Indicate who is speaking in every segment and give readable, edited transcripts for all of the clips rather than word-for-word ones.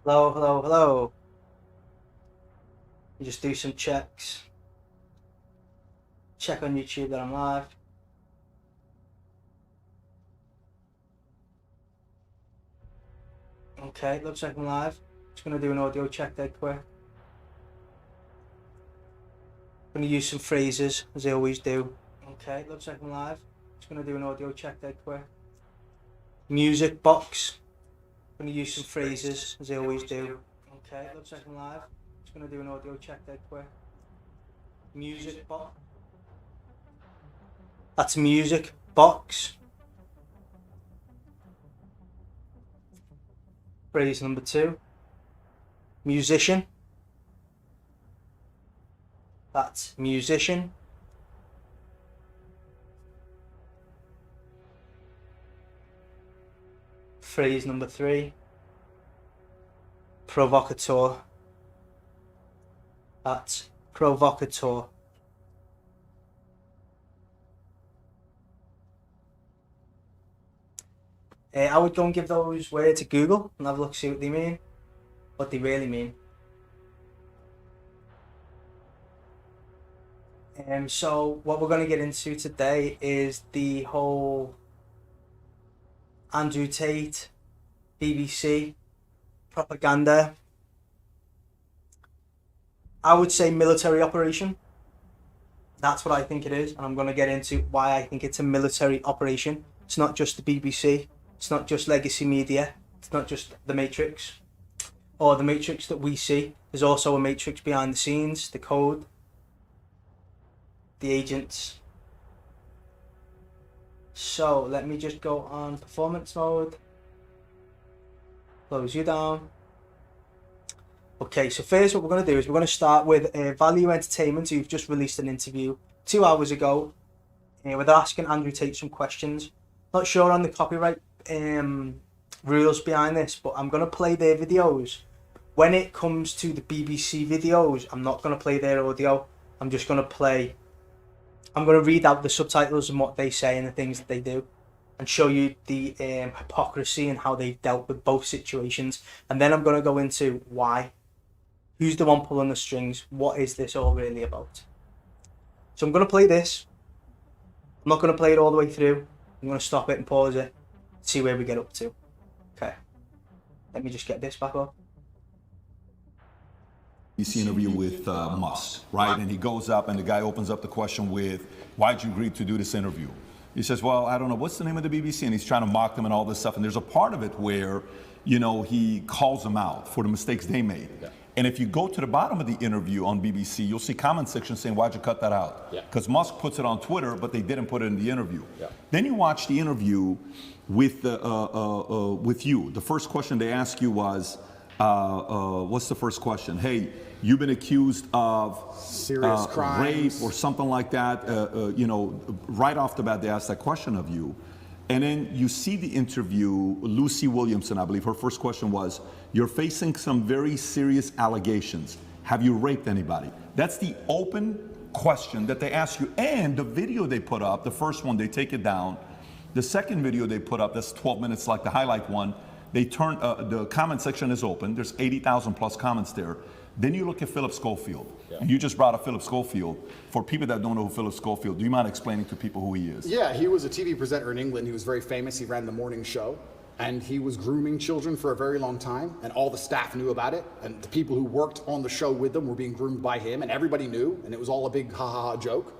Speaker 1: Hello, hello, hello. You just do some checks. Check on YouTube that I'm live. Okay, looks like I'm live. Just gonna do an audio check there quick. Gonna use some phrases as I always do. Okay, looks like I'm live. Just gonna do an audio check there quick. Music box. Gonna use some phrases as I always do. Okay, looks like I'm live. Just gonna do an audio check there quick. Music box. That's music box. Phrase number 2. Musician. That's musician. Phrase number 3. Provocateur. That's provocateur. I would go and give those words to Google and have a look, see what they mean, what they really mean. So what we're going to get into today is the whole Andrew Tate BBC propaganda. I would say military operation. That's what I think it is, and I'm going to get into why I think it's a military operation. It's not just the BBC. It's not just legacy media. It's not just the Matrix or the Matrix that we see. There's also a Matrix behind the scenes, the code, the agents. So let me just go on performance mode. Close you down. Okay, so first what we're going to do is we're going to start with Value Entertainment, who've just released an interview 2 hours ago where they're asking Andrew Tate some questions. Not sure on the copyright rules behind this, but I'm going to play their videos. When it comes to the BBC videos, I'm not going to play their audio. I'm just going to read out the subtitles and what they say and the things that they do, and show you the hypocrisy and how they've dealt with both situations. And then I'm going to go into why. Who's the one pulling the strings? What is this all really about? So I'm going to play this. I'm not going to play it all the way through. I'm going to stop it and pause it, see where we get up to. Okay. Let me just get this back up.
Speaker 2: BBC interview with Musk, right? And he goes up and the guy opens up the question with, why'd you agree to do this interview? He says, well, I don't know, what's the name of the BBC? And he's trying to mock them and all this stuff. And there's a part of it where, he calls them out for the mistakes they made. Yeah. And if you go to the bottom of the interview on BBC, you'll see comment section saying, why'd you cut that out? Because Musk puts it on Twitter, but they didn't put it in the interview. Yeah. Then you watch the interview with you. The first question they ask you was, what's the first question? Hey, you've been accused of
Speaker 3: serious crimes,
Speaker 2: rape or something like that. Right off the bat, they asked that question of you. And then you see the interview, Lucy Williamson, I believe, her first question was, you're facing some very serious allegations. Have you raped anybody? That's the open question that they ask you. And the video they put up, the first one, they take it down. The second video they put up, that's 12 minutes like the highlight one, they turn, the comment section is open. There's 80,000 plus comments there. Then you look at Philip Schofield, and you just brought up Philip Schofield. For people that don't know who Philip Schofield, do you mind explaining to people who he is?
Speaker 3: Yeah, he was a TV presenter in England. He was very famous. He ran the morning show, and he was grooming children for a very long time, and all the staff knew about it, and the people who worked on the show with them were being groomed by him, and everybody knew, and it was all a big ha-ha-ha joke.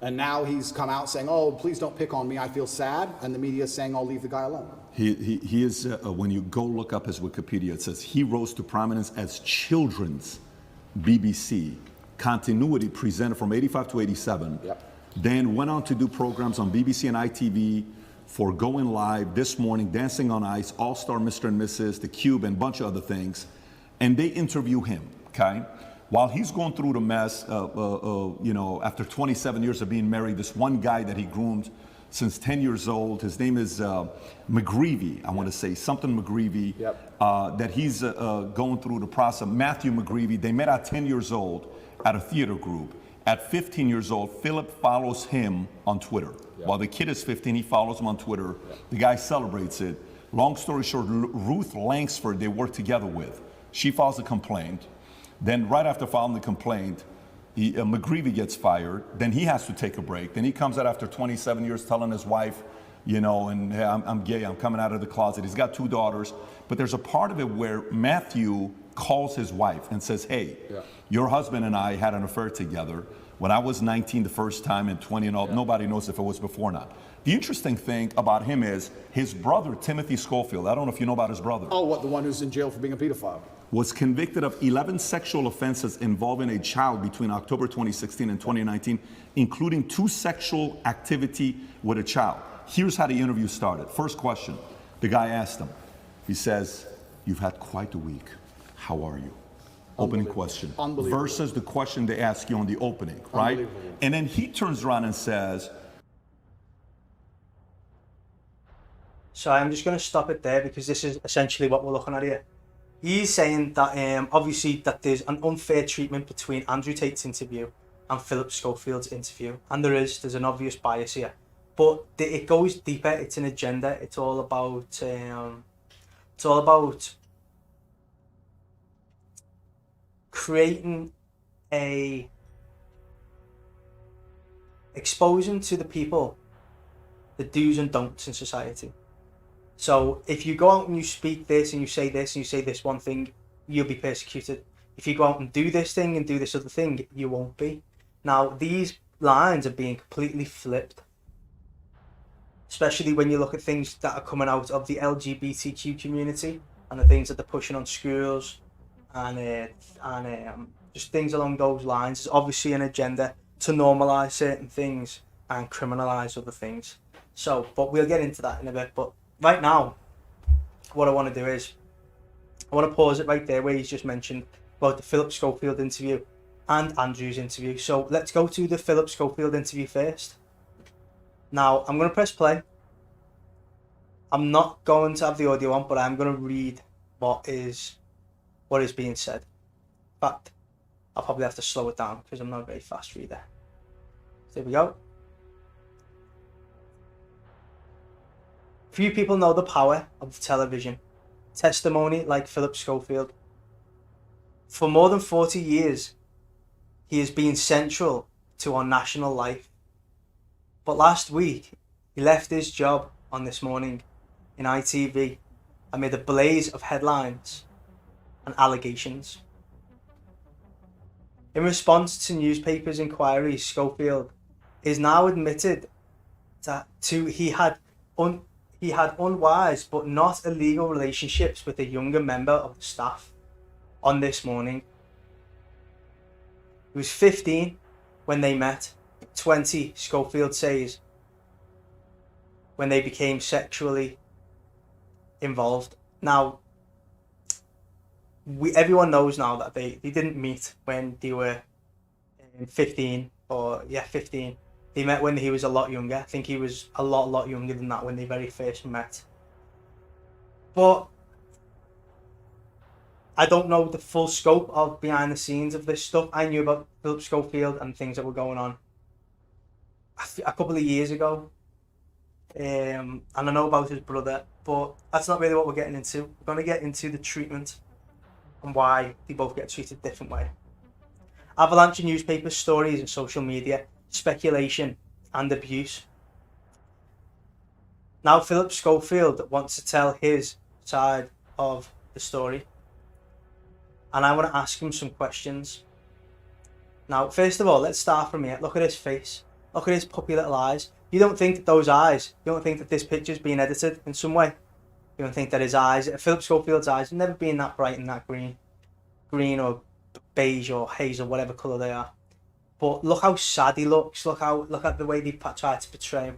Speaker 3: And now he's come out saying, oh, please don't pick on me, I feel sad, and the media is saying, I'll leave the guy alone.
Speaker 2: He is, when you go look up his Wikipedia, it says he rose to prominence as children's BBC continuity presenter from 85 to 87.
Speaker 3: Yep.
Speaker 2: Then went on to do programs on BBC and ITV for Going Live, This Morning, Dancing on Ice, All-Star Mr. and Mrs., The Cube, and a bunch of other things. And they interview him, okay? While he's going through the mess, after 27 years of being married, this one guy that he groomed since 10 years old, his name is McGreevy, I want to say, something McGreevy, that he's going through the process. Matthew McGreevy, they met at 10 years old at a theater group. At 15 years old, Philip follows him on Twitter. While the kid is 15, he follows him on Twitter. The guy celebrates it. Long story short, Ruth Langsford, they work together with. She files a complaint. Then right after filing the complaint, McGreevy gets fired. Then he has to take a break. Then he comes out after 27 years telling his wife, you know, and hey, I'm gay, I'm coming out of the closet. He's got 2 daughters. But there's a part of it where Matthew calls his wife and says, hey, your husband and I had an affair together when I was 19 the first time and 20 and all. Nobody knows if it was before or not. The interesting thing about him is his brother, Timothy Schofield, I don't know if you know about his brother.
Speaker 3: Oh, what, the one who's in jail for being a pedophile?
Speaker 2: Was convicted of 11 sexual offenses involving a child between October 2016 and 2019, including 2 sexual activity with a child. Here's how the interview started. First question, the guy asked him. He says, you've had quite a week. How are you? Opening question. Versus the question they ask you on the opening, right? And then he turns around and says,
Speaker 1: so I'm just going to stop it there because this is essentially what we're looking at here. He's saying that obviously that there's an unfair treatment between Andrew Tate's interview and Philip Schofield's interview, and there's an obvious bias here. But it goes deeper. It's an agenda. It's all about creating exposing to the people the do's and don'ts in society. So if you go out and you speak this and you say this and you say this one thing, you'll be persecuted. If you go out and do this thing and do this other thing, you won't be. Now, these lines are being completely flipped, especially when you look at things that are coming out of the LGBTQ community and the things that they're pushing on schools and just things along those lines. There's obviously an agenda to normalise certain things and criminalise other things. So, but we'll get into that in a bit. But right now, what I want to do is, I want to pause it right there where he's just mentioned about the Philip Schofield interview and Andrew's interview. So let's go to the Philip Schofield interview first. Now, I'm going to press play. I'm not going to have the audio on, but I'm going to read what is being said. In fact, I'll probably have to slow it down because I'm not a very fast reader. So here we go. Few people know the power of television. Testimony like Philip Schofield. For more than 40 years, he has been central to our national life. But last week, he left his job on This Morning in ITV amid a blaze of headlines and allegations. In response to newspapers' inquiries, Schofield is now admitted that he had unwise but not illegal relationships with a younger member of the staff on This Morning. He was 15 when they met, 20, Schofield says, when they became sexually involved. Now, everyone knows now that they didn't meet when they were 15 or 15. They met when he was a lot younger. I think he was a lot younger than that when they very first met. But I don't know the full scope of behind the scenes of this stuff. I knew about Philip Schofield and things that were going on a couple of years ago. And I know about his brother, but that's not really what we're getting into. We're going to get into the treatment and why they both get treated different way. Avalanche of newspaper stories and social media, speculation and abuse. Now Philip Schofield wants to tell his side of the story, and I want to ask him some questions. Now, first of all, let's start from here. Look at his face. Look at his puppy little eyes. You don't think that those eyes, you don't think that this picture's been edited in some way? You don't think that his eyes, Philip Schofield's eyes, have never been that bright and that green or beige or hazel, whatever colour they are. But look how sad he looks. Look at the way they try to portray him.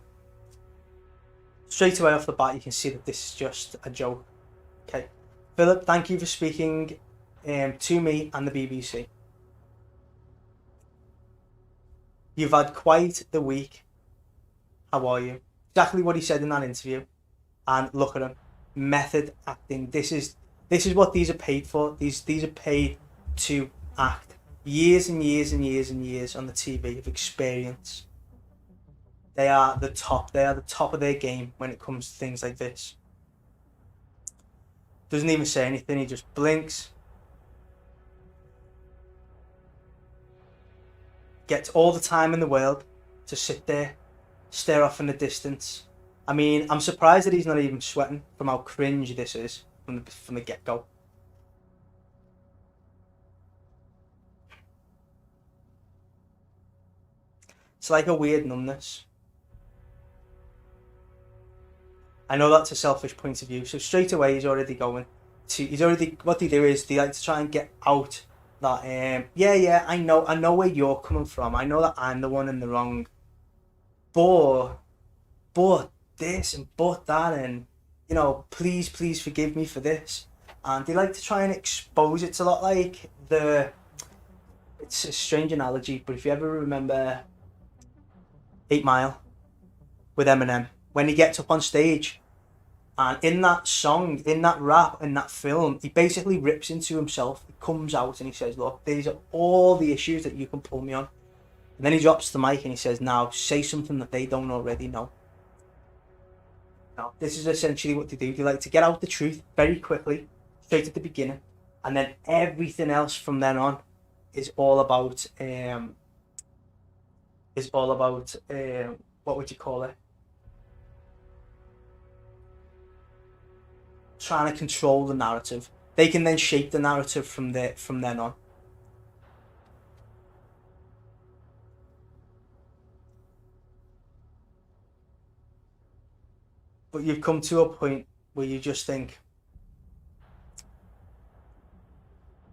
Speaker 1: Straight away off the bat, you can see that this is just a joke. Okay, Philip, thank you for speaking to me and the BBC. You've had quite the week. How are you? Exactly what he said in that interview. And look at him. Method acting. This is what these are paid for. These are paid to act. Years and years and years and years on the TV of experience. They are the top. They are the top of their game when it comes to things like this. Doesn't even say anything. He just blinks gets all the time in the world to sit there, stare off in the distance. I mean, I'm surprised that he's not even sweating from how cringe this is from the get-go. It's like a weird numbness. I know that's a selfish point of view, so straight away what they do is they like to try and get out that, yeah, I know where you're coming from. I know that I'm the one in the wrong. But this and but that, and, you know, please forgive me for this. And they like to try and expose it. It's a lot like it's a strange analogy, but if you ever remember 8 Mile with Eminem, when he gets up on stage, and in that song, in that rap, in that film, he basically rips into himself. He comes out and he says, look, these are all the issues that you can pull me on. And then he drops the mic and he says, now say something that they don't already know. Now, this is essentially what they do. They like to get out the truth very quickly, straight at the beginning, and then everything else from then on is all about what would you call it? Trying to control the narrative. They can then shape the narrative from then on. But you've come to a point where you just think,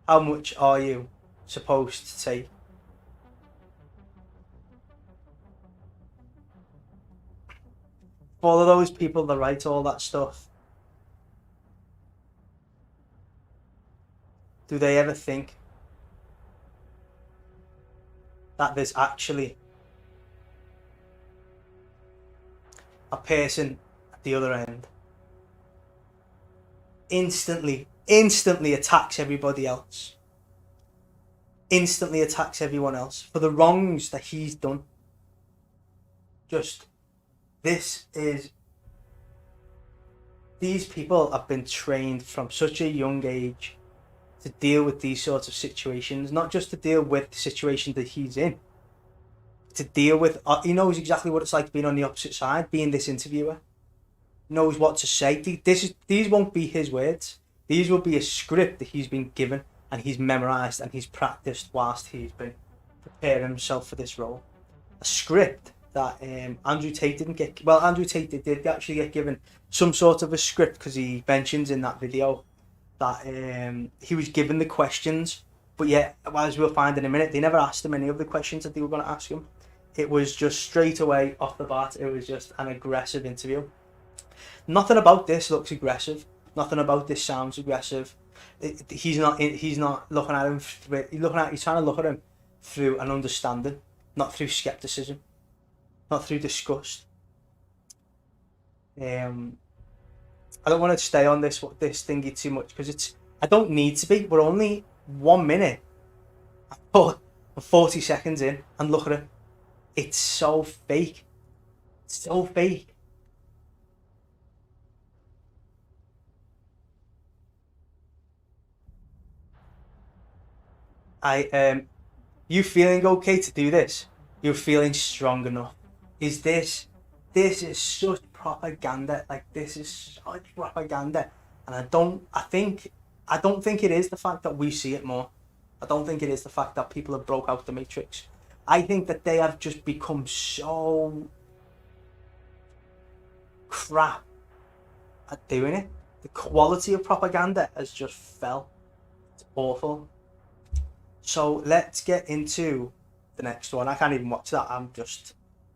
Speaker 1: how much are you supposed to take? For all of those people that write all that stuff, do they ever think that there's actually a person at the other end? Instantly attacks everybody else. Instantly attacks everyone else for the wrongs that he's done. These people have been trained from such a young age to deal with these sorts of situations, not just to deal with the situation that he's in, to deal with, he knows exactly what it's like being on the opposite side, being this interviewer, knows what to say. These won't be his words. These will be a script that he's been given and he's memorized and he's practiced whilst he's been preparing himself for this role. A script that Andrew Tate didn't get. Well, Andrew Tate did actually get given some sort of a script, because he mentions in that video that he was given the questions, but yet, as we'll find in a minute, they never asked him any of the questions that they were going to ask him. It was just straight away off the bat, it was just an aggressive interview. Nothing about this looks aggressive. Nothing about this sounds aggressive. He's not looking at him. He's trying to look at him through an understanding, not through skepticism, not through disgust. I don't want to stay on this thingy too much, because I don't need to be. We're only 1 minute, 40 seconds in, and look at it. It's so fake. It's so fake. You feeling okay to do this? You're feeling strong enough. This is such propaganda. Like, this is such propaganda, and I don't think it is the fact that we see it more. I don't think it is the fact that people have broke out the matrix. I think that they have just become so crap at doing it. The quality of propaganda has just fell. It's awful. So let's get into the next one. I can't even watch that.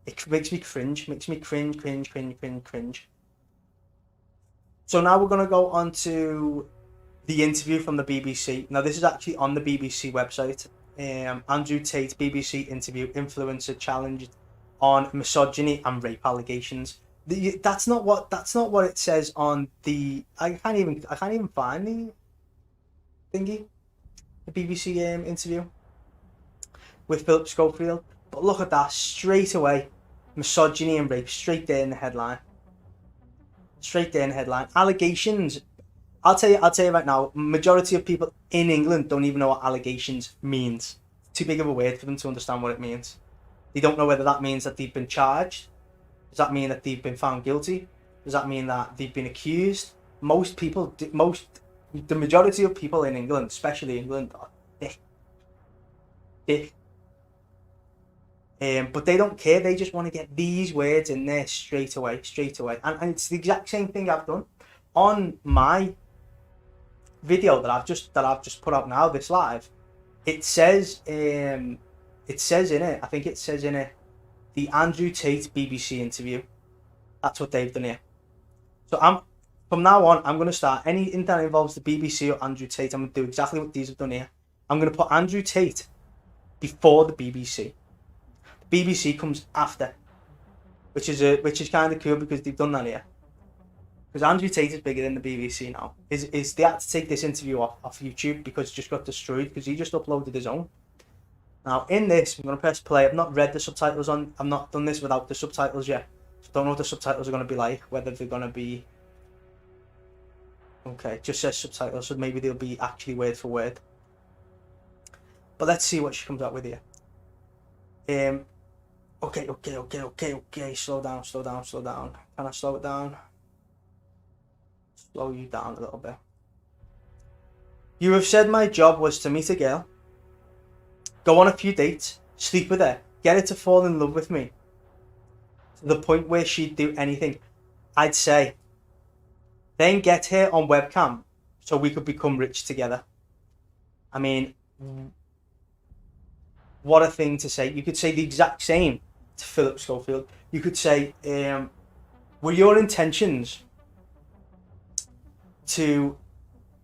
Speaker 1: It makes me cringe. Cringe. So now we're going to go on to the interview from the BBC. Now, this is actually on the BBC website. Andrew Tate BBC Interview, influencer challenged on misogyny and rape allegations. That's not what it says on the. I can't even find the thingy. The BBC interview with Philip Schofield. But look at that, straight away, misogyny and rape, straight there in the headline. Allegations. I'll tell you right now, majority of people in England don't even know what allegations means. too big of a word for them to understand what it means. They don't know whether that means that they've been charged. Does that mean that they've been found guilty? Does that mean that they've been accused? The majority of people in England, especially England, are thick. But they don't care. They just want to get these words in there straight away. And it's the exact same thing I've done on my video that I've just put out now, this live. It says in it, I think it says in it, the Andrew Tate BBC interview. That's what they've done here. So from now on, I'm going to start anything that involves the BBC or Andrew Tate. I'm going to do exactly what these have done here. I'm going to put Andrew Tate before the BBC. The BBC comes after, which is kind of cool because they've done that here. Because Andrew Tate is bigger than the BBC now. They had to take this interview off YouTube because it just got destroyed because he just uploaded his own. Now in this, I'm going to press play. I've not read the subtitles on. I've not done this without the subtitles yet. So I don't know what the subtitles are going to be like. Whether they're going to be... Okay, it just says subtitles, so maybe they'll be actually word for word. But let's see what she comes out with here. Okay. Slow down. Can I slow it down? Slow you down a little bit. You have said my job was to meet a girl, go on a few dates, sleep with her, get her to fall in love with me, to the point where she'd do anything. I'd say, then get her on webcam so we could become rich together. I mean, what a thing to say. You could say the exact same to Philip Schofield. You could say, were your intentions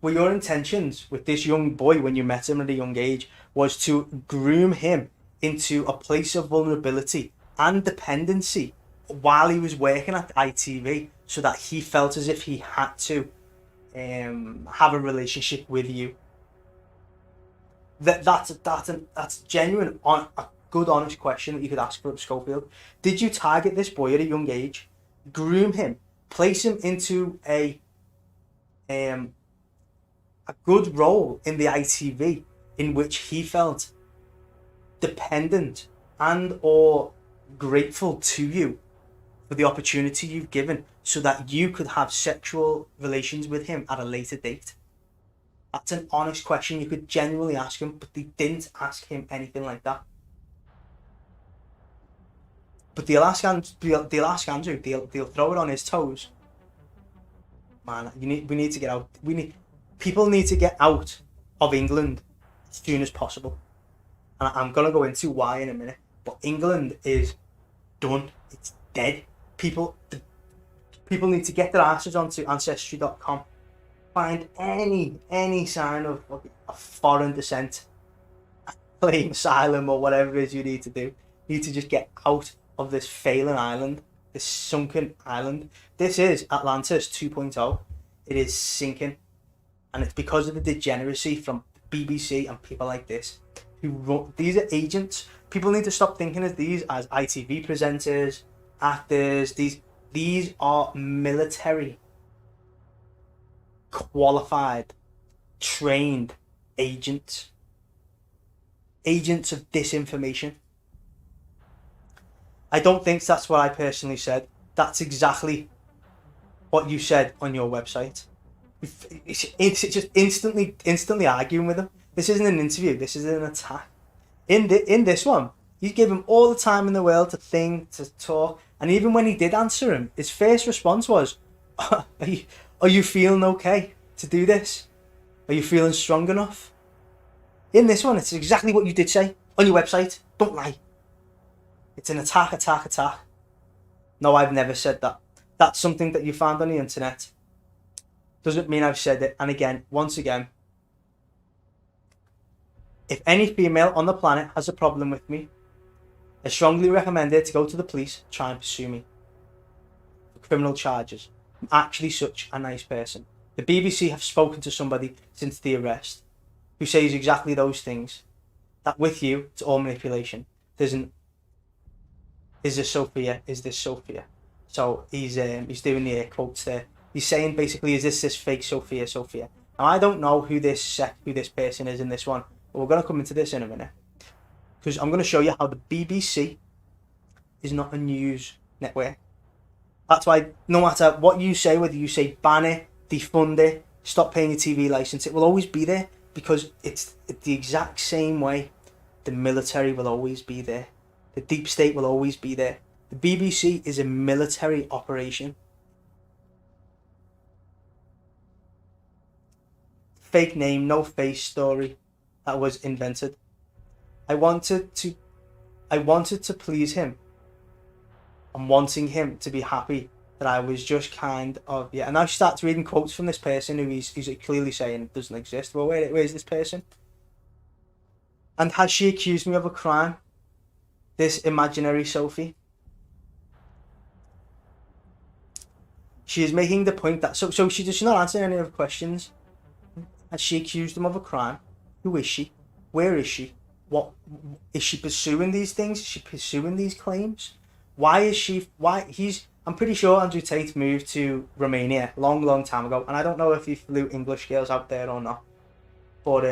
Speaker 1: with this young boy when you met him at a young age was to groom him into a place of vulnerability and dependency while he was working at ITV, so that he felt as if he had to have a relationship with you? That's genuine, a good, honest question that you could ask Philip Schofield. Did you target this boy at a young age, groom him, place him into a good role in the ITV in which he felt dependent and or grateful to you for the opportunity you've given, so that you could have sexual relations with him at a later date? That's an honest question you could genuinely ask him, but they didn't ask him anything like that. But they'll ask Andrew, they'll throw it on his toes. Man, we need to get out. People need to get out of England as soon as possible. And I'm gonna go into why in a minute. But England is done. It's dead. People need to get their asses onto ancestry.com. Find any sign of a foreign descent, claim asylum or whatever it is you need to do. You need to just get out of this failing island, this sunken island. This is Atlantis 2.0. It is sinking, and it's because of the degeneracy from BBC and people like this. These are agents. People need to stop thinking of these as ITV presenters, actors. These are military, qualified, trained agents of disinformation. I don't think that's what I personally said. That's exactly what you said on your website. It's just instantly arguing with him. This isn't an interview. This is an attack. In this one, you give him all the time in the world to think, to talk, and even when he did answer him, his first response was, "Are you feeling okay to do this? Are you feeling strong enough?" In this one, it's exactly what you did say on your website. Don't lie. It's an attack. No, I've never said that. That's something that you found on the internet. Doesn't mean I've said it. And again, once again, if any female on the planet has a problem with me, I strongly recommend her to go to the police, try and pursue me for criminal charges. I'm actually such a nice person. The BBC have spoken to somebody since the arrest who says exactly those things. That with you, it's all manipulation. Is this Sophia? Is this Sophia? So he's doing the air quotes there. He's saying basically, is this fake Sophia? Now I don't know who this person is in this one, but we're gonna come into this in a minute. because I'm going to show you how the BBC is not a news network. That's why no matter what you say, whether you say ban it, defund it, stop paying your TV license, it will always be there, because it's the exact same way the military will always be there. The deep state will always be there. The BBC is a military operation. Fake name, no face story that was invented. I wanted to please him. I'm wanting him to be happy that I was just kind of, yeah. And I start reading quotes from this person who he's clearly saying doesn't exist. Well, where's this person? And has she accused me of a crime? This imaginary Sophie. She is making the point that she's not answering any of the questions. Has she accused him of a crime? Who is she? Where is she? What is she pursuing these things? Is she pursuing these claims? I'm pretty sure Andrew Tate moved to Romania long time ago, and I don't know if he flew English girls out there or not. But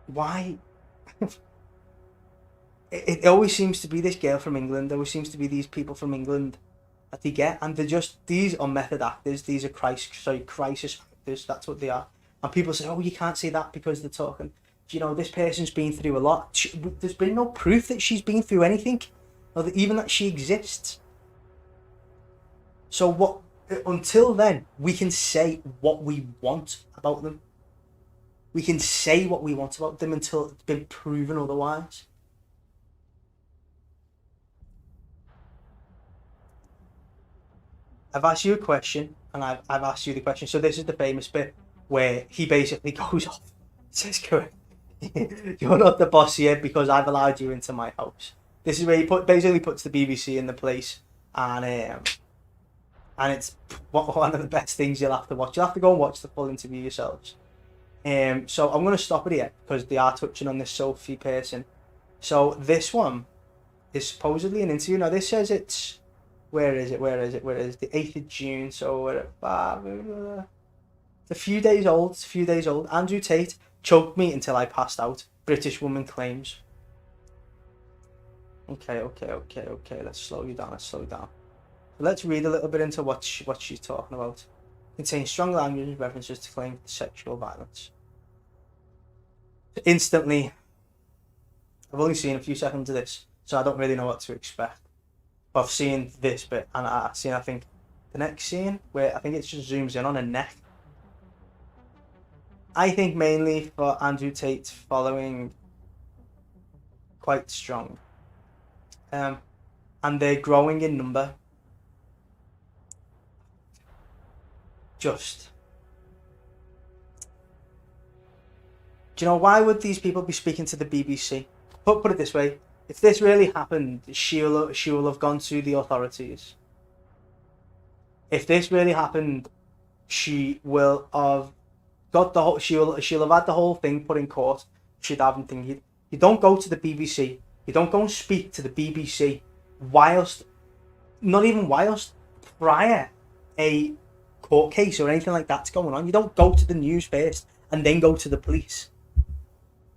Speaker 1: why? it always seems to be this girl from England. There always seems to be these people from England that they get, and these are method actors. These are crisis actors. That's what they are. And people say, oh, you can't say that because they're talking. You know, this person's been through a lot. There's been no proof that she's been through anything, or even that she exists. So until then, we can say what we want about them. We can say what we want about them until it's been proven otherwise. I've asked you a question, and I've asked you the question. So this is the famous bit where he basically goes off. Says, correct. You're not the boss here because I've allowed you into my house. This is where he basically puts the BBC in the place, and it's one of the best things you'll have to watch. You'll have to go and watch the full interview yourselves. So I'm going to stop it here because they are touching on this Sophie person. So this one is supposedly an interview. Now this says it's, where is it? The 8th of June. So we're at, it's a few days old. Andrew Tate choked me until I passed out. British woman claims. Okay. Let's slow you down. Let's read a little bit into what she's talking about. Contains strong language and references to claim sexual violence. Instantly, I've only seen a few seconds of this, so I don't really know what to expect. But I've seen this bit, and I think, the next scene, where I think it just zooms in on her neck. I think mainly for Andrew Tate following quite strong. And they're growing in number. Do you know, why would these people be speaking to the BBC? Put it this way, if this really happened, she will have gone to the authorities. If this really happened, she will have got the whole. She'll have had the whole thing put in court. She'd have thinking. You don't go to the BBC. You don't go and speak to the BBC prior a court case or anything like that's going on. You don't go to the news first and then go to the police.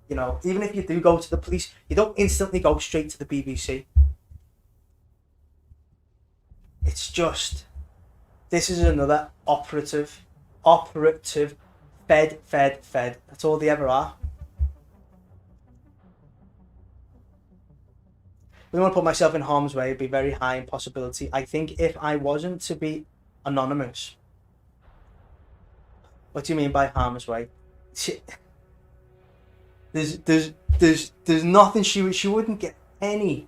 Speaker 1: You know, even if you do go to the police, you don't instantly go straight to the BBC. It's just, this is another operative, fed. That's all they ever are. I don't want to put myself in harm's way. It'd be very high in possibility. I think if I wasn't to be anonymous. What do you mean by harm's way? There's nothing she wouldn't get any.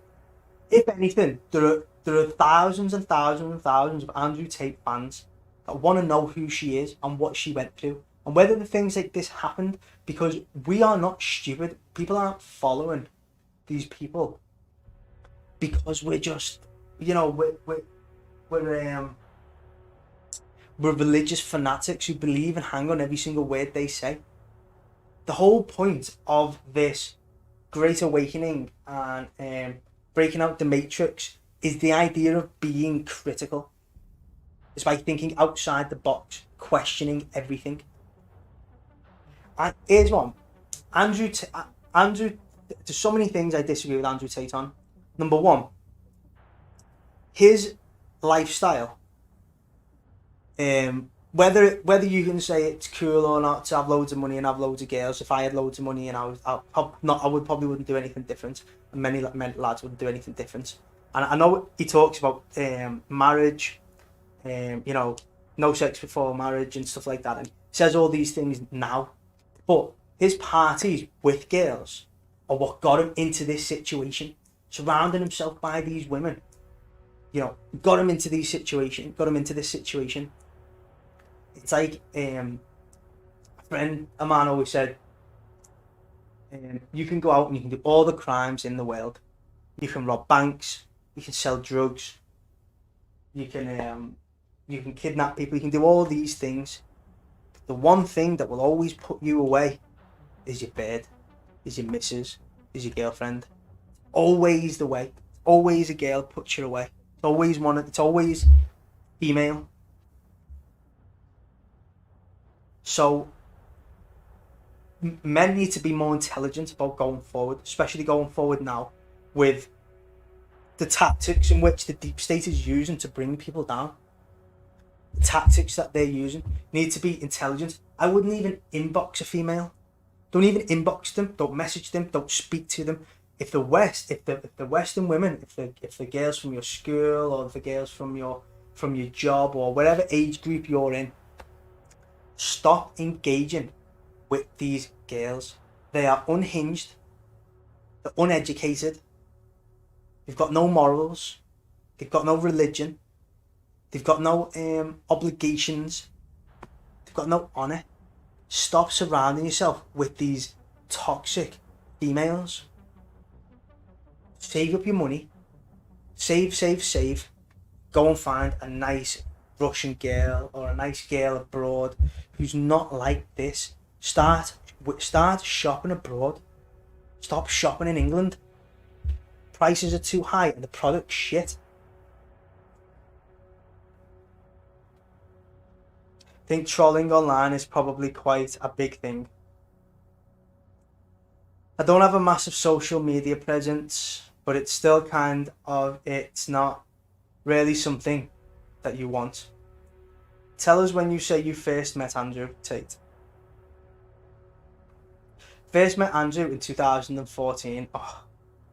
Speaker 1: If anything, there are thousands and thousands and thousands of Andrew Tate fans that want to know who she is and what she went through and whether the things like this happened, because we are not stupid. People aren't following these people because we're just, you know, we're religious fanatics who believe and hang on every single word they say. The whole point of this Great Awakening and breaking out the Matrix is the idea of being critical. It's by thinking outside the box, questioning everything. And here's one. Andrew Andrew, there's so many things I disagree with Andrew Tate on. Number one, his lifestyle. Whether you can say it's cool or not to have loads of money and have loads of girls. If I had loads of money and I probably wouldn't do anything different, and many lads wouldn't do anything different. And I know he talks about marriage, no sex before marriage and stuff like that, and he says all these things now. But his parties with girls are what got him into this situation, surrounding himself by these women. Got him into this situation. It's like a friend of mine always said, you can go out and you can do all the crimes in the world. You can rob banks, you can sell drugs, you can kidnap people, you can do all these things. The one thing that will always put you away is your bed, is your missus, is your girlfriend. Always the way. Always a girl puts you away. It's always female. So men need to be more intelligent about going forward, especially going forward now with the tactics in which the deep state is using to bring people down. The tactics that they're using need to be intelligent. I wouldn't even inbox a female. Don't even inbox them. Don't message them. Don't speak to them. If the Western women, if the girls from your school or the girls from your job or whatever age group you're in, stop engaging with these girls. They are unhinged. They're uneducated. They've got no morals. They've got no religion. They've got no obligations. They've got no honour. Stop surrounding yourself with these toxic females. Save up your money. Save. Go and find a nice Russian girl or a nice girl abroad who's not like this. Start shopping abroad. Stop shopping in England. Prices are too high and the product's shit. I think trolling online is probably quite a big thing. I don't have a massive social media presence, but it's still it's not really something that you want. Tell us when you say you first met Andrew Tate. First met Andrew in 2014. Oh,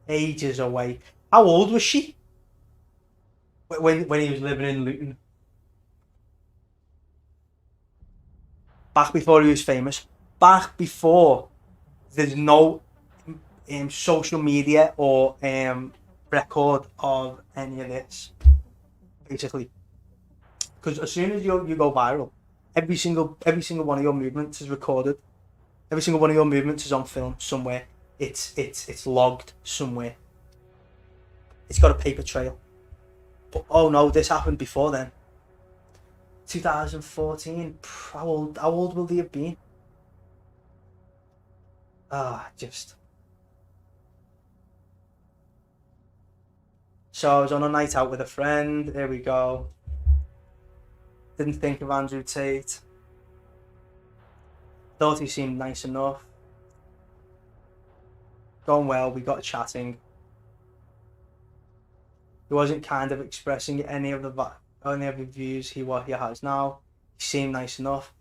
Speaker 1: ages away. How old was she? When he was living in Luton. Back before he was famous. Back before there's no social media or record of any of this. Basically. Because as soon as you go viral, every single one of your movements is recorded. Every single one of your movements is on film somewhere. It's logged somewhere. It's got a paper trail. But oh no, this happened before then. 2014. How old will they have been? So I was on a night out with a friend. There we go. Didn't think of Andrew Tate. Thought he seemed nice enough. Going well, we got chatting. He wasn't kind of expressing any of the views he has now. He seemed nice enough.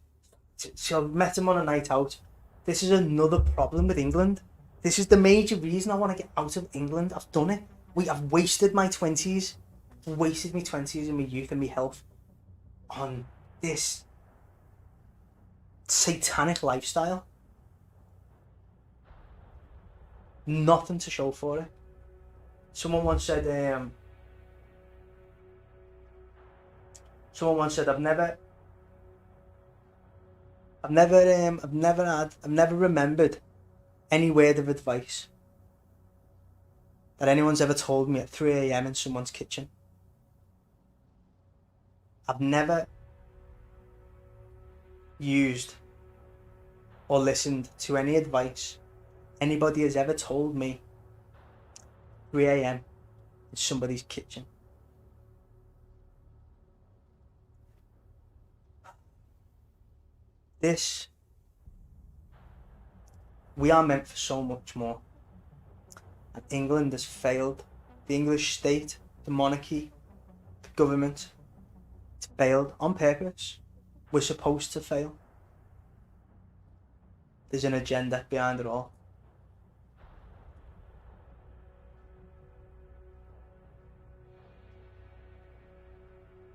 Speaker 1: So I met him on a night out. This is another problem with England. This is the major reason I want to get out of England. I've done it. I've wasted my 20s. Wasted my 20s and my youth and my health on this satanic lifestyle. Nothing to show for it. Someone once said I've never remembered any word of advice that anyone's ever told me at 3 a.m. in someone's kitchen. I've never used or listened to any advice anybody has ever told me 3 a.m. in somebody's kitchen. We are meant for so much more. And England has failed. The English state, the monarchy, the government, it's failed on purpose. We're supposed to fail. There's an agenda behind it all.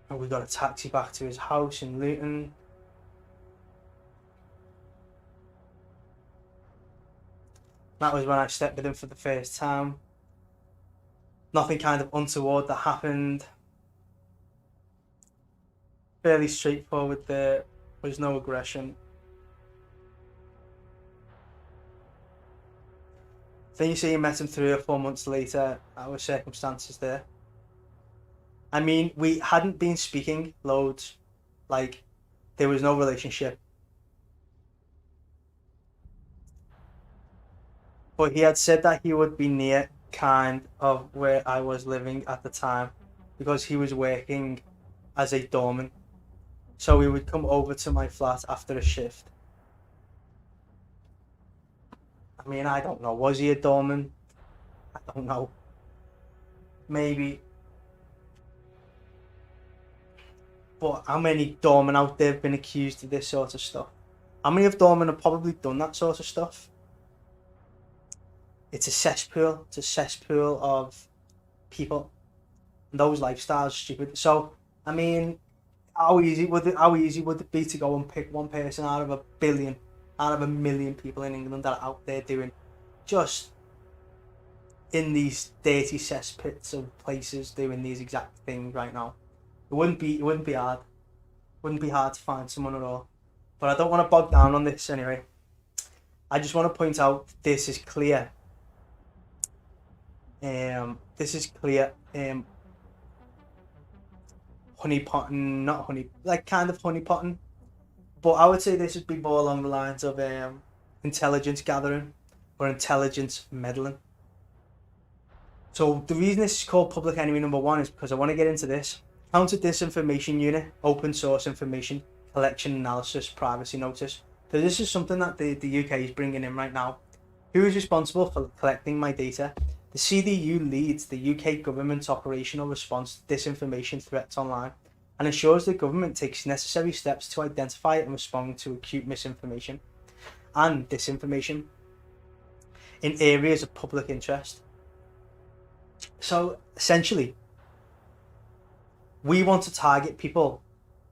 Speaker 1: And we got a taxi back to his house in Luton. That was when I stepped with him for the first time. Nothing kind of untoward that happened. Fairly straightforward there. There's no aggression. Then you say you met him 3 or 4 months later. There were circumstances there. I mean, we hadn't been speaking loads. Like, there was no relationship. But he had said that he would be near kind of where I was living at the time because he was working as a doorman. So he would come over to my flat after a shift. I mean, I don't know. Was he a doorman? I don't know. Maybe. But how many doormen out there have been accused of this sort of stuff? How many of doormen have probably done that sort of stuff? It's a cesspool. It's a cesspool of people. And those lifestyles are stupid. So, I mean, how easy would it be to go and pick one person out of a million people in England that are out there doing just in these dirty cesspits of places doing these exact things right now? It wouldn't be hard. Wouldn't be hard to find someone at all. But I don't want to bog down on this anyway. I just want to point out this is clear. This is clear. Honeypotting, not honey, like kind of honeypotting. But I would say this would be more along the lines of intelligence gathering or intelligence meddling. So the reason this is called public enemy number 1 is because I want to get into this. Counter Disinformation Unit, open source information, collection analysis, privacy notice. So this is something that the UK is bringing in right now. Who is responsible for collecting my data? The CDU leads the UK government's operational response to disinformation threats online and ensures the government takes necessary steps to identify and respond to acute misinformation and disinformation in areas of public interest. So essentially, we want to target people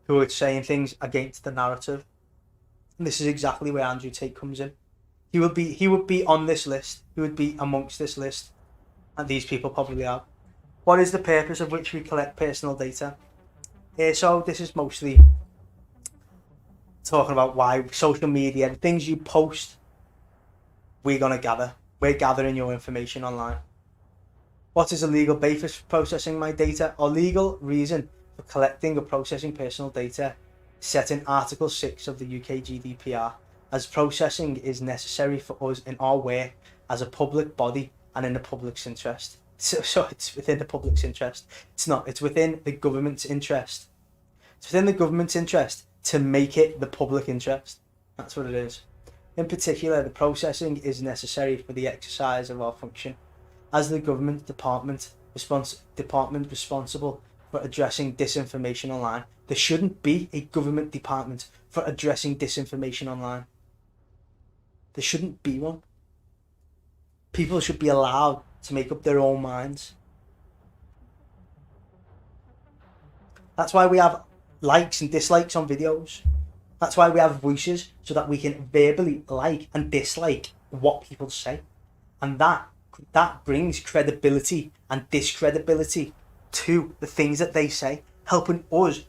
Speaker 1: who are saying things against the narrative. And this is exactly where Andrew Tate comes in. He would be on this list. He would be amongst this list. And these people probably are. What is the purpose of which we collect personal data? So this is mostly talking about why social media, the things you post, we're going to gather. We're gathering your information online. What is a legal basis for processing my data? Or legal reason for collecting or processing personal data set in Article 6 of the UK GDPR, as processing is necessary for us in our work as a public body and in the public's interest. So it's within the public's interest. It's not. It's within the government's interest. It's within the government's interest to make it the public interest. That's what it is. In particular, the processing is necessary for the exercise of our function as the government department responsible for addressing disinformation online. There shouldn't be a government department for addressing disinformation online. There shouldn't be one. People should be allowed to make up their own minds. That's why we have likes and dislikes on videos. That's why we have voices, so that we can verbally like and dislike what people say. And that brings credibility and discredibility to the things that they say, helping us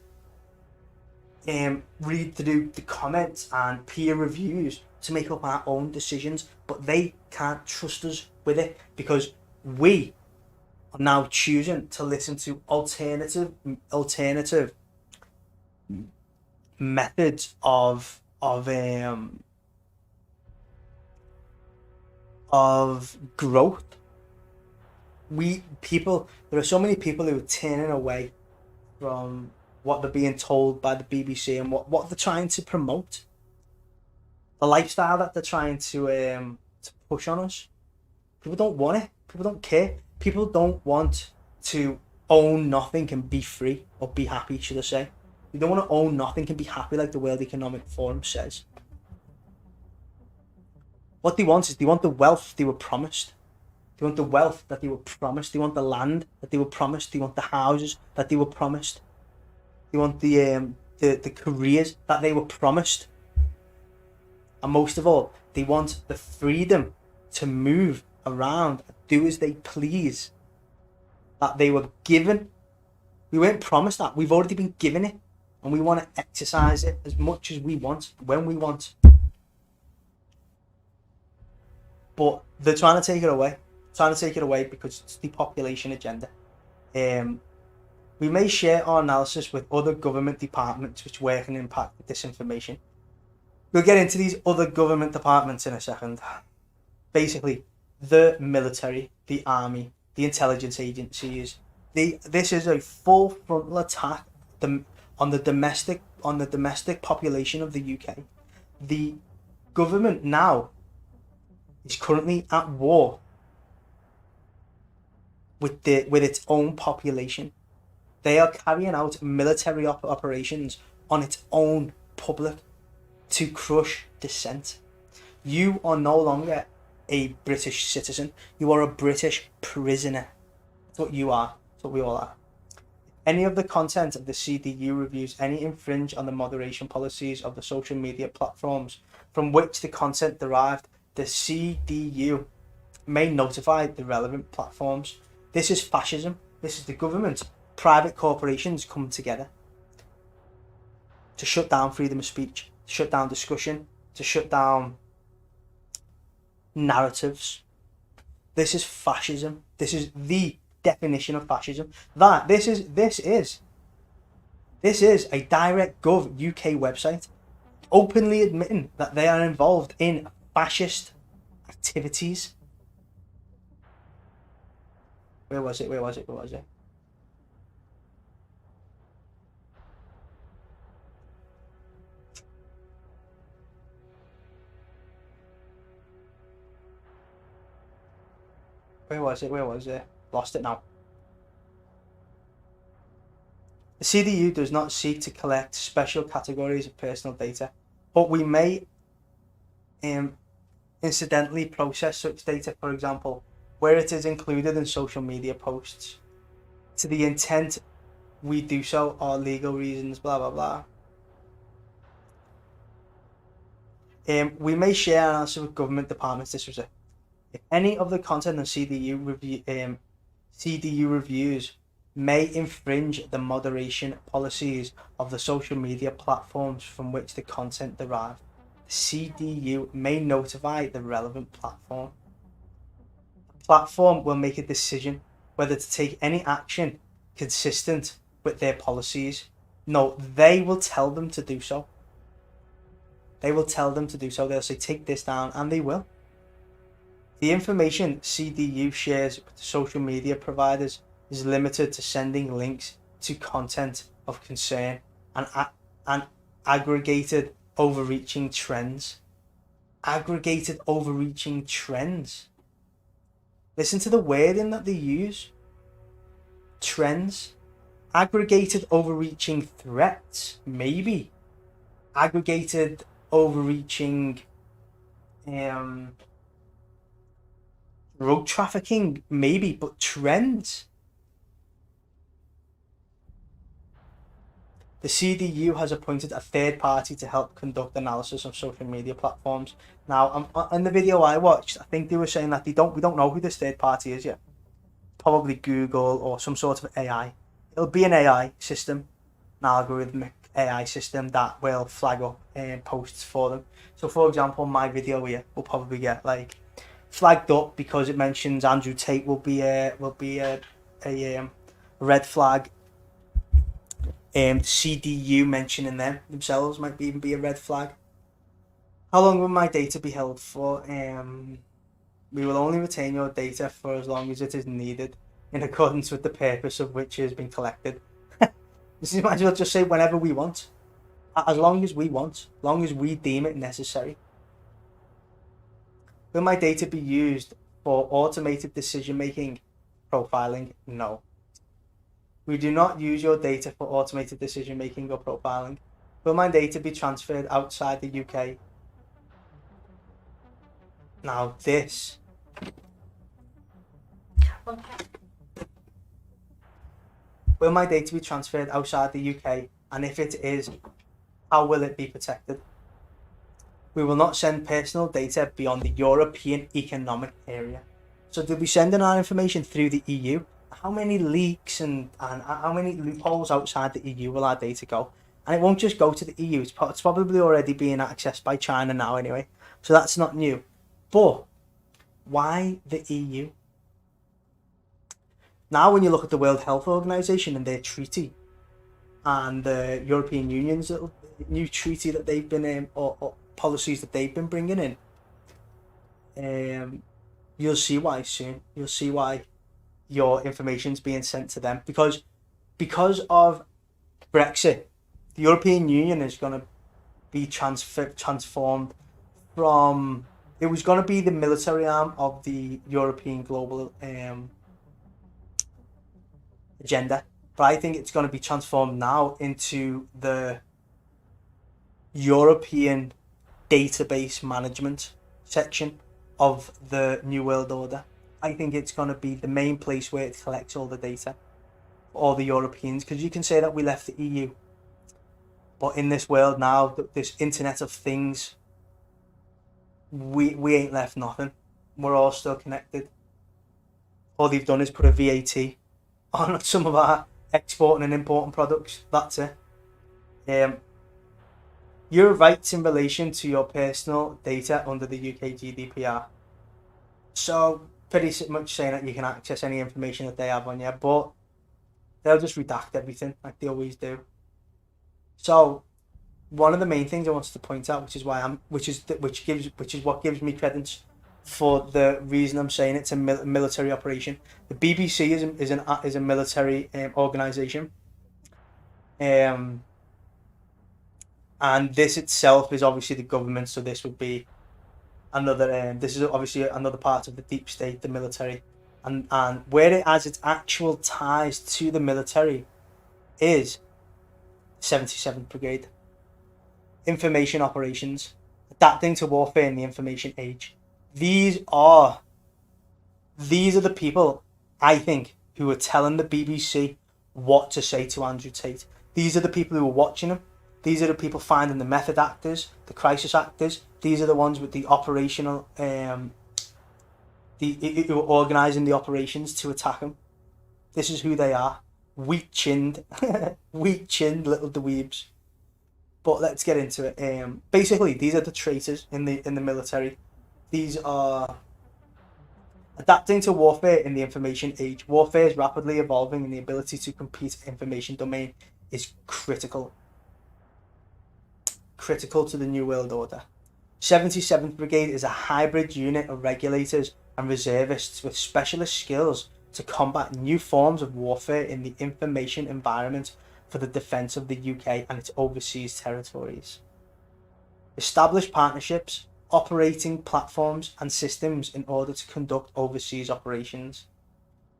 Speaker 1: read through the comments and peer reviews to make up our own decisions. But they can't trust us with it because we are now choosing to listen to alternative methods of growth. There are so many people who are turning away from what they're being told by the BBC and what they're trying to promote, the lifestyle that they're trying to to push on us. People don't want it. People don't care. People don't want to own nothing and be free, or be happy, should I say. They don't want to own nothing and be happy, like the World Economic Forum says. What they want is, they want the wealth they were promised. They want the wealth that they were promised. They want the land that they were promised. They want the houses that they were promised. They want the careers that they were promised. And most of all, they want the freedom to move around, do as they please, that they were given. We weren't promised that. We've already been given it, and we want to exercise it as much as we want, when we want. But they're trying to take it away. Because it's the population agenda. We may share our analysis with other government departments which work and impact with disinformation. We'll get into these other government departments in a second. Basically, the military, the army, the intelligence agencies. This is a full frontal attack on the domestic population of the UK. The government now is currently at war with its own population. They are carrying out military operations on its own public to crush dissent. You are no longer a British citizen. You are a British prisoner. That's what you are. That's what we all are. Any of the content of the CDU reviews any infringe on the moderation policies of the social media platforms from which the content derived, the CDU may notify the relevant platforms. This is fascism. This is the government, private corporations come together to shut down freedom of speech, to shut down discussion, to shut down narratives. This is fascism. This is the definition of fascism. This is a DirectGov UK website openly admitting that they are involved in fascist activities. Where was it? Lost it now. The CDU does not seek to collect special categories of personal data, but we may incidentally process such data, for example, where it is included in social media posts, to the intent we do so are legal reasons, blah blah blah. We may share analysis with government departments. This was it. If any of the content of CDU reviews may infringe the moderation policies of the social media platforms from which the content derived, the CDU may notify the relevant platform. The platform will make a decision whether to take any action consistent with their policies. No, they will tell them to do so. They'll say take this down, and they will. The information CDU shares with social media providers is limited to sending links to content of concern and aggregated overreaching trends. Listen to the wording that they use. Trends. Aggregated overreaching threats, maybe. Aggregated overreaching drug trafficking, maybe, but trends. The CDU has appointed a third party to help conduct analysis of social media platforms. Now, in the video I watched, I think they were saying that we don't know who this third party is yet. Probably Google or some sort of AI. It'll be an AI system, an algorithmic AI system that will flag up posts for them. So, for example, my video here will probably get like flagged up because it mentions Andrew Tate will be a red flag. CDU mentioning them themselves might even be a red flag. How long will my data be held for? We will only retain your data for as long as it is needed, in accordance with the purpose of which it has been collected. This is, might as well just say whenever we want, as long as we want, as long as we deem it necessary. Will my data be used for automated decision-making profiling? No. We do not use your data for automated decision-making or profiling. Will my data be transferred outside the UK? Now this. Will my data be transferred outside the UK? And if it is, how will it be protected? We will not send personal data beyond the European Economic Area. So they'll be sending our information through the EU. How many leaks and how many loopholes outside the EU will our data go? And it won't just go to the EU. It's probably already being accessed by China now anyway. So that's not new. But why the EU? Now when you look at the World Health Organization and their treaty and the European Union's new treaty that they've been or policies that they've been bringing in, you'll see why soon. You'll see why your information's being sent to them, because of Brexit, the European Union is going to be transformed from, it was going to be the military arm of the European global agenda, but I think it's going to be transformed now into the European database management section of the New World Order. I think it's going to be the main place where it collects all the data for all the Europeans, because you can say that we left the EU, but in this world now, this Internet of Things, we ain't left nothing. We're all still connected. All they've done is put a VAT on some of our exporting and importing products. That's it. Your rights in relation to your personal data under the UK GDPR. So pretty much saying that you can access any information that they have on you, but they'll just redact everything like they always do. So one of the main things I wanted to point out, which is what gives me credence for the reason I'm saying it's a military operation. The BBC is a military organisation, and this itself is obviously the government. So this would be another. This is obviously another part of the deep state, the military, and where it has its actual ties to the military is 77th Brigade. Information operations, adapting to warfare in the information age. These are the people, I think, who are telling the BBC what to say to Andrew Tate. These are the people who are watching him. These are the people finding the method actors, the crisis actors. These are the ones with the operational, who are organising the operations to attack him. This is who they are. Weak-chinned, little dweebs. But let's get into it. Basically, these are the traitors in the military. These are adapting to warfare in the information age. Warfare is rapidly evolving, and the ability to compete in information domain is critical to the New World Order. 77th Brigade is a hybrid unit of regulators and reservists with specialist skills to combat new forms of warfare in the information environment for the defence of the UK and its overseas territories. Establish partnerships, operating platforms and systems in order to conduct overseas operations.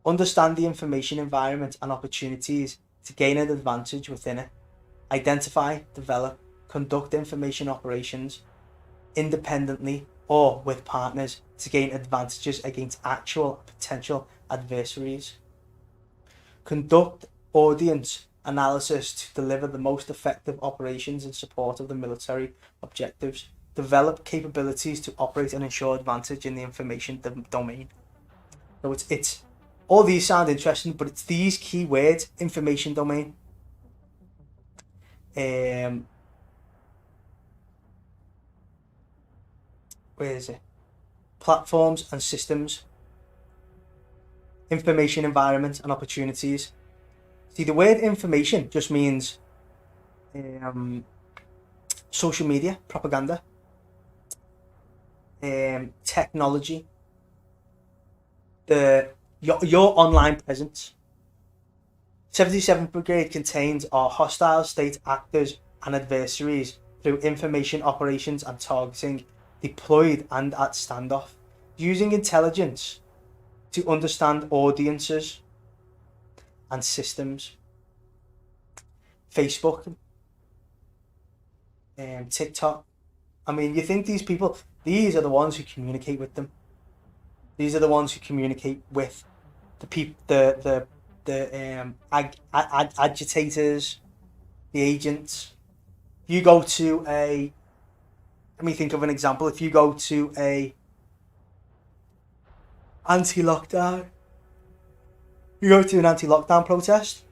Speaker 1: Understand the information environment and opportunities to gain an advantage within it. Identify, develop, conduct information operations independently or with partners to gain advantages against actual potential adversaries. Conduct audience analysis to deliver the most effective operations in support of the military objectives. Develop capabilities to operate and ensure advantage in the information domain. So it's all these sound interesting, but it's these key words: information domain, where is it? Platforms and systems, information environment and opportunities. See, the word information just means social media, propaganda, technology, your online presence. 77th Brigade contains our hostile state actors and adversaries through information operations and targeting, deployed and at standoff. using intelligence to understand audiences and systems. Facebook, TikTok. I mean, you think these people, these are the ones who communicate with them. These are the ones who communicate with the people, agitators, the agents. You go to a, let me think of an example. If you go to a anti-lockdown, you go to an anti-lockdown protest,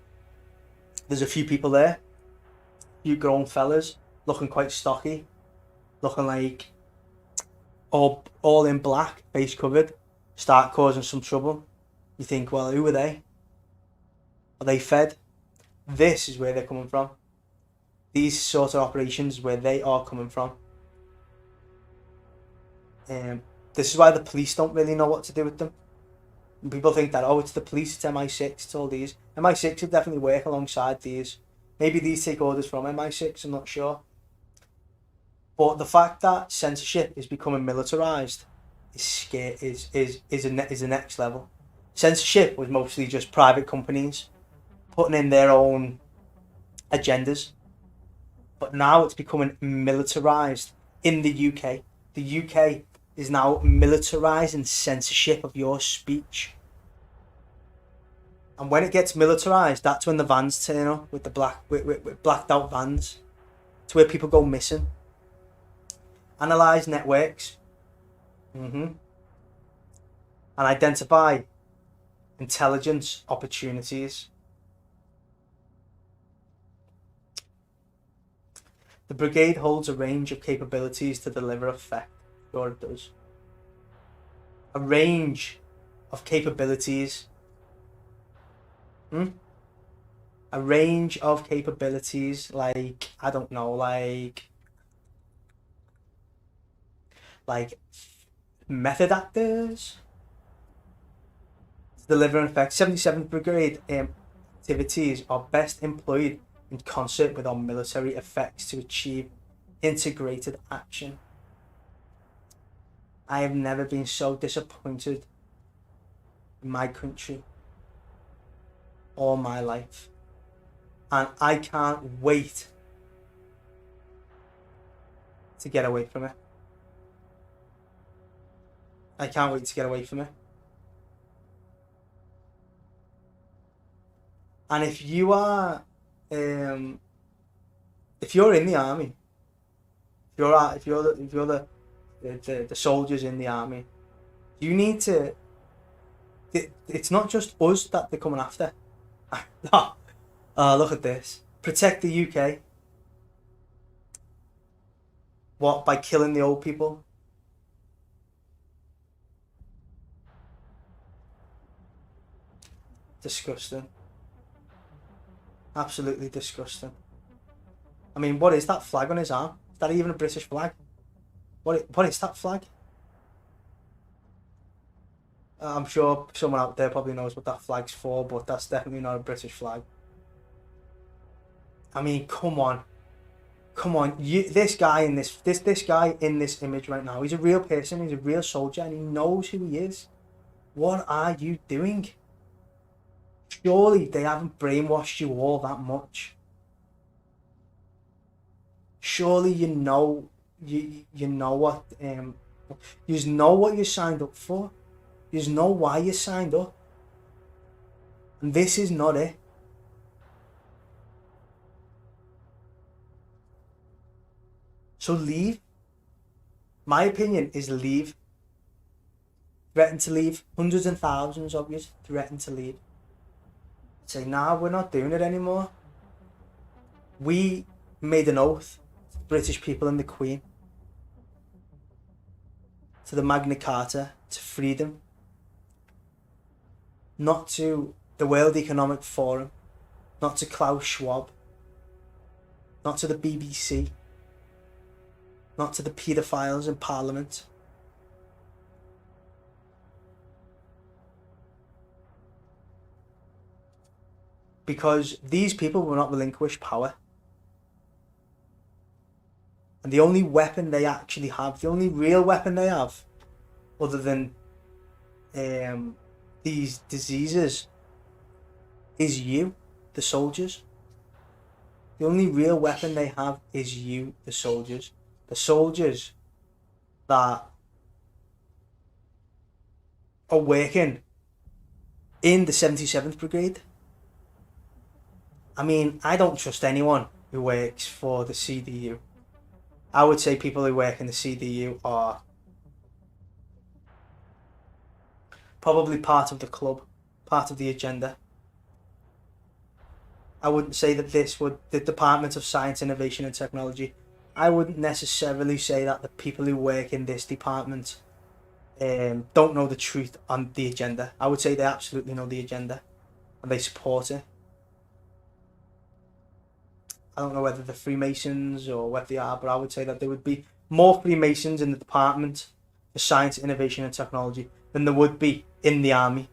Speaker 1: there's a few people there, few grown fellas, looking quite stocky, looking like all in black, face covered, start causing some trouble. You think, well, who are they? Are they fed? This is where they're coming from. These sort of operations where they are coming from. This is why the police don't really know what to do with them. And people think that, oh, it's the police, it's MI6, it's all these. MI6 will definitely work alongside these. Maybe these take orders from MI6, I'm not sure. But the fact that censorship is becoming militarised is the next level. Censorship was mostly just private companies putting in their own agendas. But now it's becoming militarised in the UK. The UK is now militarising censorship of your speech. And when it gets militarised, that's when the vans turn up with the with blacked out vans. It's where people go missing. Analyse networks. And identify intelligence opportunities. The brigade holds a range of capabilities to deliver effect. Sure it does. A range of capabilities. A range of capabilities, like, I don't know, like method actors. To deliver an effect. 77th Brigade activities are best employed in concert with our military effects to achieve integrated action. I have never been so disappointed in my country all my life, and I can't wait to get away from it. I can't wait to get away from it. And if you are, if you're in the army, if you're the soldiers in the army, you need to. It's not just us that they're coming after. No, look at this. Protect the UK. What, by killing the old people? Disgusting. Absolutely disgusting. I mean, what is that flag on his arm? Is that even a British flag? What is that flag? I'm sure someone out there probably knows what that flag's for, but that's definitely not a British flag. I mean, come on. This guy in this guy in this image right now, he's a real person, he's a real soldier, and he knows who he is. What are you doing? Surely they haven't brainwashed you all that much. Surely you know what you know what you signed up for. You know why you signed up. And this is not it. So leave. My opinion is leave. Threaten to leave. Hundreds and thousands of you threaten to leave. Say, nah, we're not doing it anymore. We made an oath to the British people and the Queen, to the Magna Carta, to freedom, not to the World Economic Forum, not to Klaus Schwab, not to the BBC, not to the paedophiles in Parliament. Because these people will not relinquish power. And the only weapon they actually have, the only real weapon they have, other than these diseases is you, the soldiers. The only real weapon they have is you, the soldiers. The soldiers that are working in the 77th Brigade. I mean, I don't trust anyone who works for the CDU. I would say people who work in the CDU are probably part of the club, part of the agenda. I wouldn't say that the Department of Science, Innovation and Technology, I wouldn't necessarily say that the people who work in this department don't know the truth on the agenda. I would say they absolutely know the agenda and they support it. I don't know whether they're Freemasons or what they are, but I would say that there would be more Freemasons in the Department for Science, Innovation and Technology than there would be in the army,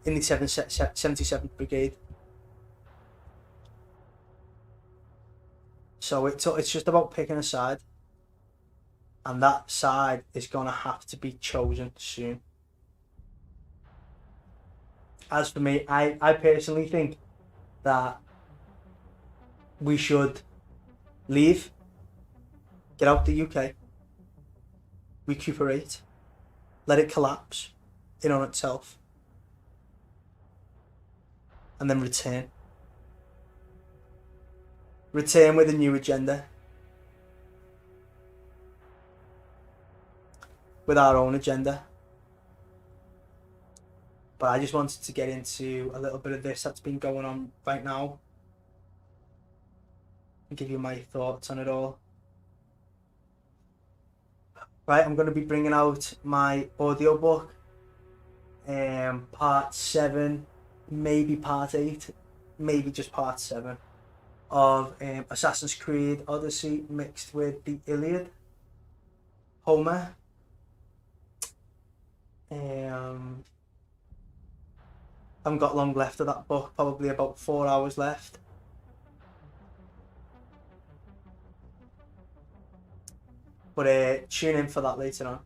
Speaker 1: in the 77th Brigade. So it's just about picking a side, and that side is going to have to be chosen soon. As for me, I personally think that we should leave, get out the UK, recuperate, let it collapse in on itself, and then return. Return with a new agenda, with our own agenda. But I just wanted to get into a little bit of this that's been going on right now and give you my thoughts on it all. Right, I'm going to be bringing out my audiobook, part 7, maybe part 8, maybe just part 7 of Assassin's Creed Odyssey mixed with the Iliad, Homer. I haven't got long left of that book, probably about 4 hours left. But tune in for that later on.